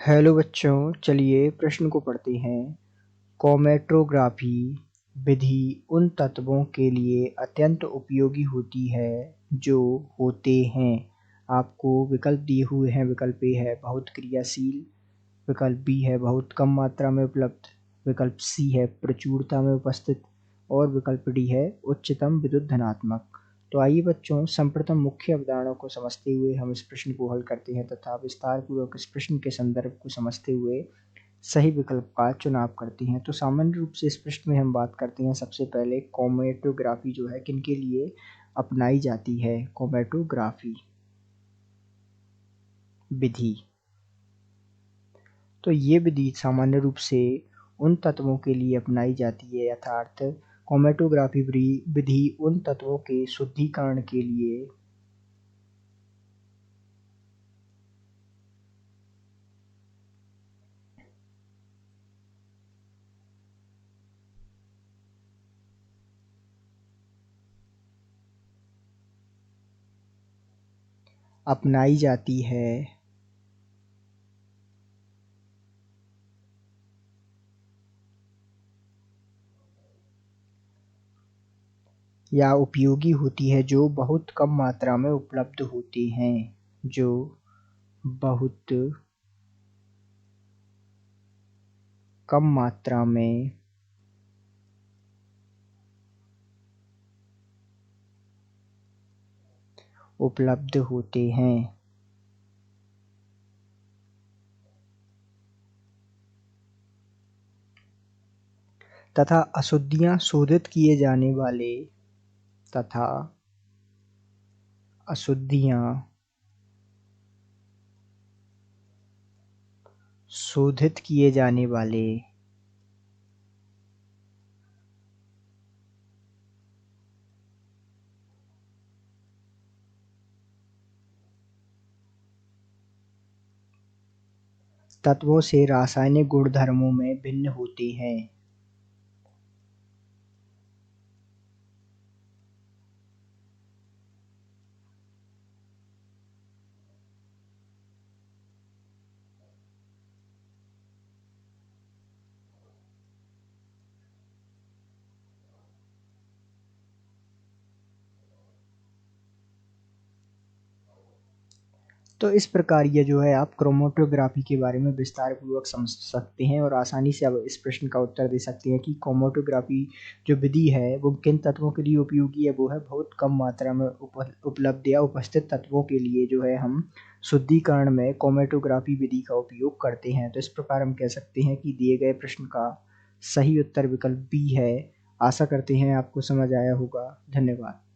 Hello बच्चों, चलिए प्रश्न को पढ़ते हैं। क्रोमैटोग्राफी विधि उन तत्वों के लिए अत्यंत उपयोगी होती है जो होते हैं। आपको विकल्प दिए हुए हैं। विकल्प ए है बहुत क्रियाशील, विकल्प बी है बहुत कम मात्रा में उपलब्ध, विकल्प सी है प्रचुरता में उपस्थित और विकल्प डी है उच्चतम विद्युत धनात्मक। तो आइए बच्चों, सर्वप्रथम मुख्य अवधारणाओं को समझते हुए हम इस प्रश्न को हल करते हैं तथा विस्तार पूर्वक इस प्रश्न के संदर्भ को समझते हुए सही विकल्प का चुनाव करते हैं। तो सामान्य रूप से इस प्रश्न में हम बात करते हैं सबसे पहले क्रोमैटोग्राफी जो है किनके लिए अपनाई जाती है। क्रोमैटोग्राफी विधि, तो ये विधि सामान्य रूप से उन तत्वों के लिए अपनाई जाती है, अर्थात क्रोमैटोग्राफी विधि उन तत्वों के शुद्धिकरण के लिए अपनाई जाती है या उपयोगी होती है जो बहुत कम मात्रा में उपलब्ध होते हैं, जो बहुत कम मात्रा में उपलब्ध होते हैं तथा अशुद्धियां शोधित किए जाने वाले तथा अशुद्धियां शोधित किए जाने वाले तत्वों से रासायनिक गुणधर्मों में भिन्न होते हैं। तो इस प्रकार ये जो है आप क्रोमैटोग्राफी के बारे में विस्तार पूर्वक समझ सकते हैं और आसानी से अब इस प्रश्न का उत्तर दे सकते हैं कि क्रोमैटोग्राफी जो विधि है वो किन तत्वों के लिए उपयोगी है। वो है बहुत कम मात्रा में उपलब्ध या उपस्थित तत्वों के लिए जो है हम शुद्धिकरण में क्रोमैटोग्राफी विधि का उपयोग करते हैं। तो इस प्रकार हम कह सकते हैं कि दिए गए प्रश्न का सही उत्तर विकल्प बी है। आशा करते हैं आपको समझ आया होगा। धन्यवाद।